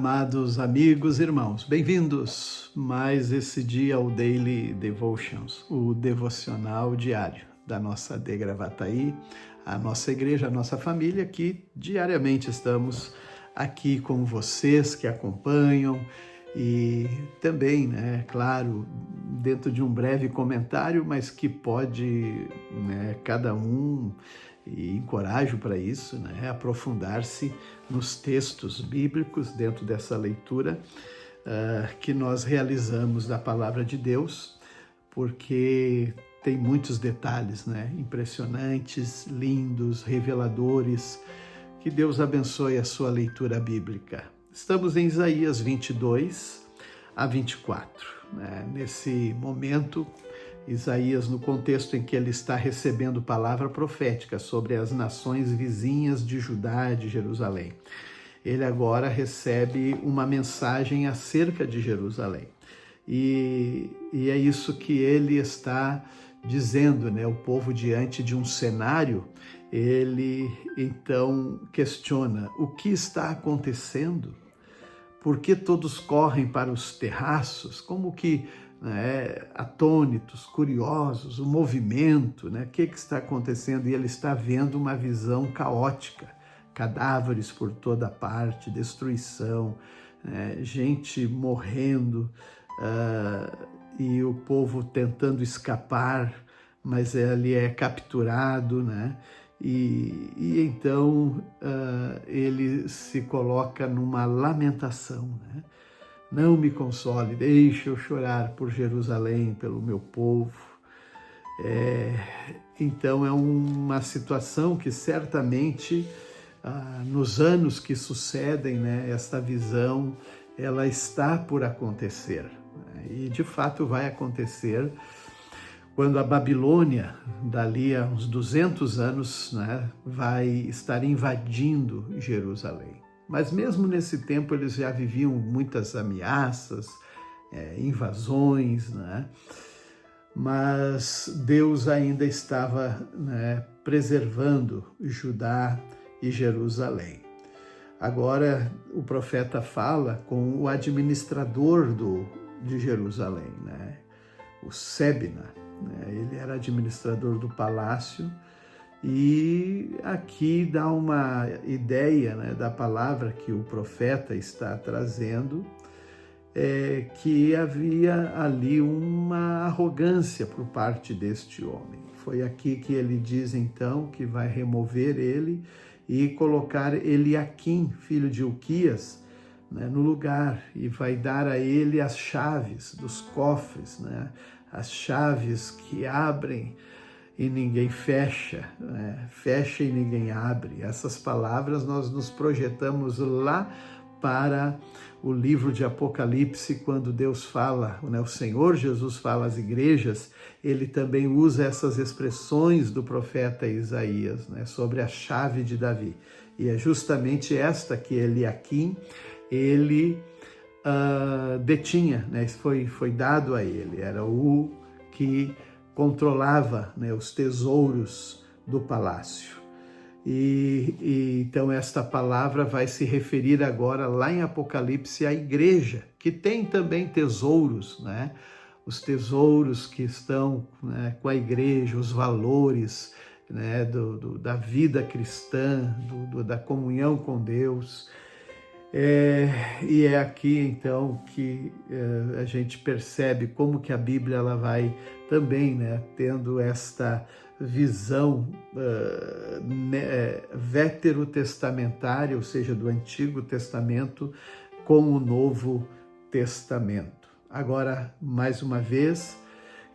amados amigos e irmãos, bem-vindos mais esse dia ao Daily Devotions, o devocional diário da nossa AD Gravataí, a nossa igreja, a nossa família, que diariamente estamos aqui com vocês que acompanham e também, claro, dentro de um breve comentário, mas que pode, cada um, e encorajo para isso, aprofundar-se nos textos bíblicos dentro dessa leitura que nós realizamos da Palavra de Deus, porque tem muitos detalhes, impressionantes, lindos, reveladores. Que Deus abençoe a sua leitura bíblica. Estamos em Isaías 22 a 24. Nesse momento, Isaías, no contexto em que ele está recebendo palavra profética sobre as nações vizinhas de Judá e de Jerusalém. Ele agora recebe uma mensagem acerca de Jerusalém. E é isso que ele está dizendo, o povo diante de um cenário, ele então questiona o que está acontecendo, por que todos correm para os terraços, como que atônitos, curiosos, o movimento, o que está acontecendo? E ele está vendo uma visão caótica, cadáveres por toda parte, destruição, gente morrendo, e o povo tentando escapar, mas ele é capturado, E então ele se coloca numa lamentação, Não me console, deixe eu chorar por Jerusalém, pelo meu povo. Então é uma situação que certamente nos anos que sucedem, esta visão, ela está por acontecer. E de fato vai acontecer quando a Babilônia, dali a uns 200 anos, vai estar invadindo Jerusalém. Mas mesmo nesse tempo eles já viviam muitas ameaças, invasões, Mas Deus ainda estava preservando Judá e Jerusalém. Agora o profeta fala com o administrador de Jerusalém, o Sebna. Ele era administrador do palácio. E aqui dá uma ideia da palavra que o profeta está trazendo, que havia ali uma arrogância por parte deste homem. Foi aqui que ele diz então que vai remover ele e colocar Eliaquim, filho de Hilquias, no lugar, e vai dar a ele as chaves dos cofres, as chaves que abrem e ninguém fecha, fecha e ninguém abre. Essas palavras nós nos projetamos lá para o livro de Apocalipse, quando Deus fala, o Senhor Jesus fala às igrejas, ele também usa essas expressões do profeta Isaías, sobre a chave de Davi. E é justamente esta que Eliaquim, ele detinha, foi dado a ele, era o que controlava os tesouros do palácio. E então esta palavra vai se referir agora lá em Apocalipse à igreja, que tem também tesouros, os tesouros que estão com a igreja, os valores da vida cristã, da comunhão com Deus. E é aqui então que a gente percebe como que a Bíblia ela vai também tendo esta visão veterotestamentária, ou seja, do Antigo Testamento com o Novo Testamento. Agora, mais uma vez,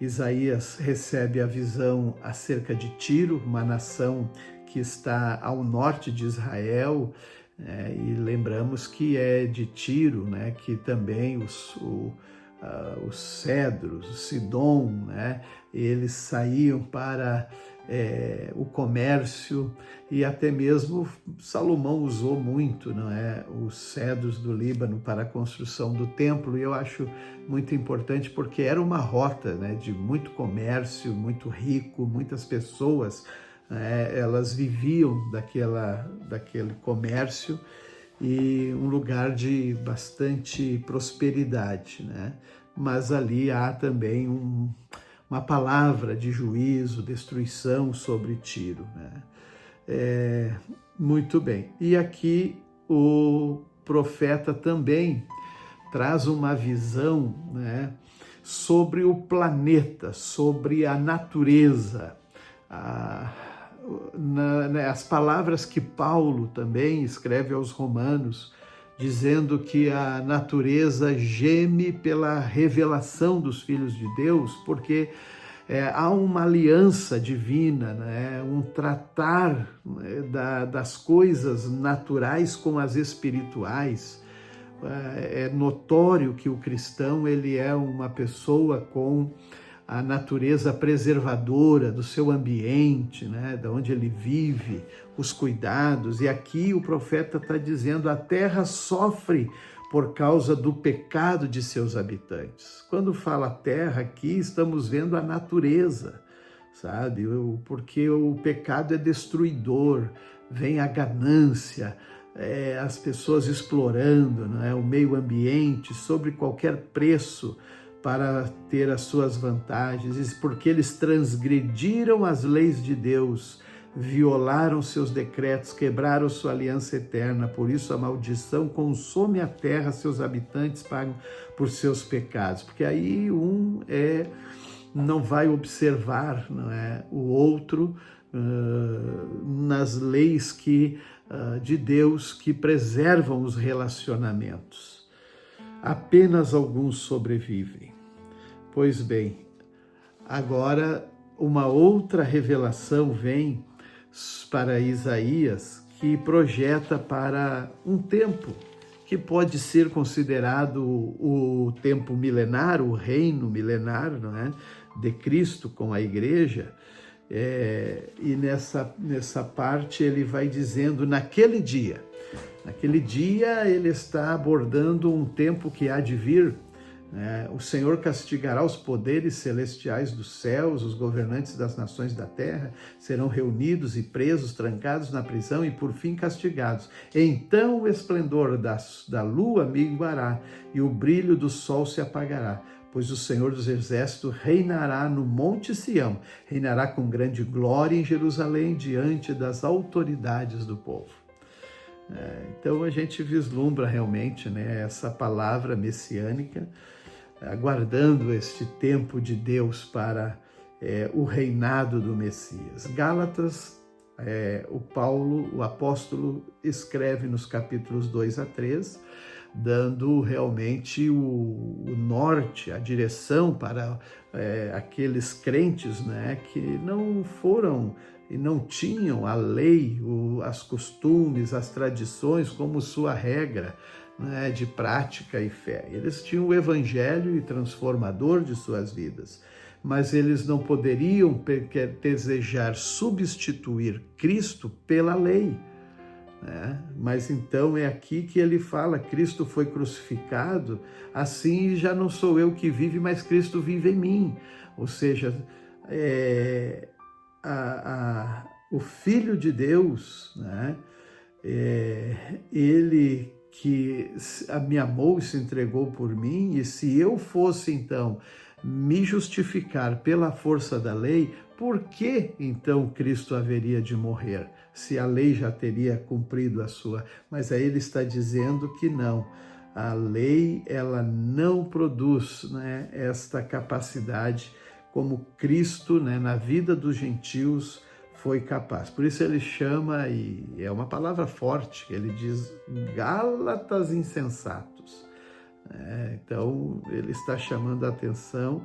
Isaías recebe a visão acerca de Tiro, uma nação que está ao norte de Israel. E lembramos que é de Tiro, que também os cedros, o Sidom, eles saíam para o comércio, e até mesmo Salomão usou muito, os cedros do Líbano para a construção do templo. E eu acho muito importante porque era uma rota de muito comércio, muito rico, muitas pessoas elas viviam daquele comércio, e um lugar de bastante prosperidade, né? Mas ali há também uma palavra de juízo, destruição sobre Tiro, né? Muito bem. E aqui o profeta também traz uma visão, né, sobre o planeta, sobre a natureza. As palavras que Paulo também escreve aos Romanos, dizendo que a natureza geme pela revelação dos filhos de Deus, porque há uma aliança divina, né? Um tratar, né, das coisas naturais com as espirituais. É notório que o cristão ele é uma pessoa com a natureza preservadora do seu ambiente, né, de onde ele vive, os cuidados. E aqui o profeta está dizendo: a terra sofre por causa do pecado de seus habitantes. Quando fala terra aqui, estamos vendo a natureza, sabe? Porque o pecado é destruidor, vem a ganância, as pessoas explorando, né, o meio ambiente sobre qualquer preço, para ter as suas vantagens, porque eles transgrediram as leis de Deus, violaram seus decretos, quebraram sua aliança eterna. Por isso a maldição consome a terra, seus habitantes pagam por seus pecados. Porque aí não vai observar, não é, o outro nas leis de Deus que preservam os relacionamentos. Apenas alguns sobrevivem. Pois bem, agora uma outra revelação vem para Isaías, que projeta para um tempo que pode ser considerado o tempo milenar, o reino milenar, não é? De Cristo com a igreja. E nessa parte ele vai dizendo: naquele dia ele está abordando um tempo que há de vir. O Senhor castigará os poderes celestiais dos céus, os governantes das nações da terra serão reunidos e presos, trancados na prisão e por fim castigados. Então o esplendor da lua minguará e o brilho do sol se apagará, pois o Senhor dos Exércitos reinará no Monte Sião, reinará com grande glória em Jerusalém diante das autoridades do povo. Então a gente vislumbra realmente, né, essa palavra messiânica, aguardando este tempo de Deus para o reinado do Messias. Gálatas, o apóstolo escreve nos capítulos 2 a 3, dando realmente o norte, a direção para aqueles crentes, né, que não foram e não tinham a lei, os costumes, as tradições como sua regra, né, de prática e fé. Eles tinham o evangelho transformador de suas vidas, mas eles não poderiam desejar substituir Cristo pela lei, né? Mas então é aqui que ele fala: Cristo foi crucificado, assim já não sou eu que vive, mas Cristo vive em mim. Ou seja, o Filho de Deus, né, ele que me amou e se entregou por mim, e se eu fosse então me justificar pela força da lei, por que então Cristo haveria de morrer, se a lei já teria cumprido a sua? Mas aí ele está dizendo que não, a lei ela não produz, né, esta capacidade como Cristo, né, na vida dos gentios foi capaz. Por isso ele chama, e é uma palavra forte, ele diz: Gálatas insensatos. Então ele está chamando a atenção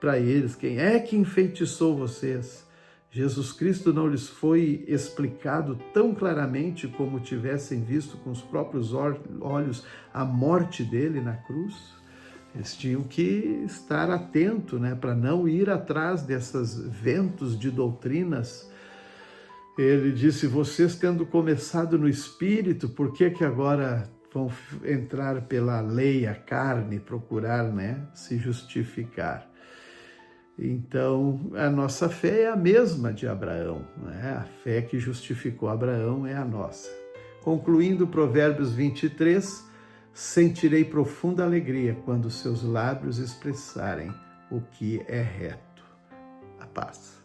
para eles: quem é que enfeitiçou vocês? Jesus Cristo não lhes foi explicado tão claramente como tivessem visto com os próprios olhos a morte dele na cruz? Eles tinham que estar atentos, né, para não ir atrás desses ventos de doutrinas. Ele disse: vocês tendo começado no Espírito, por que agora vão entrar pela lei, a carne, procurar, né, se justificar? Então, a nossa fé é a mesma de Abraão, né? A fé que justificou Abraão é a nossa. Concluindo Provérbios 23, sentirei profunda alegria quando seus lábios expressarem o que é reto. A paz.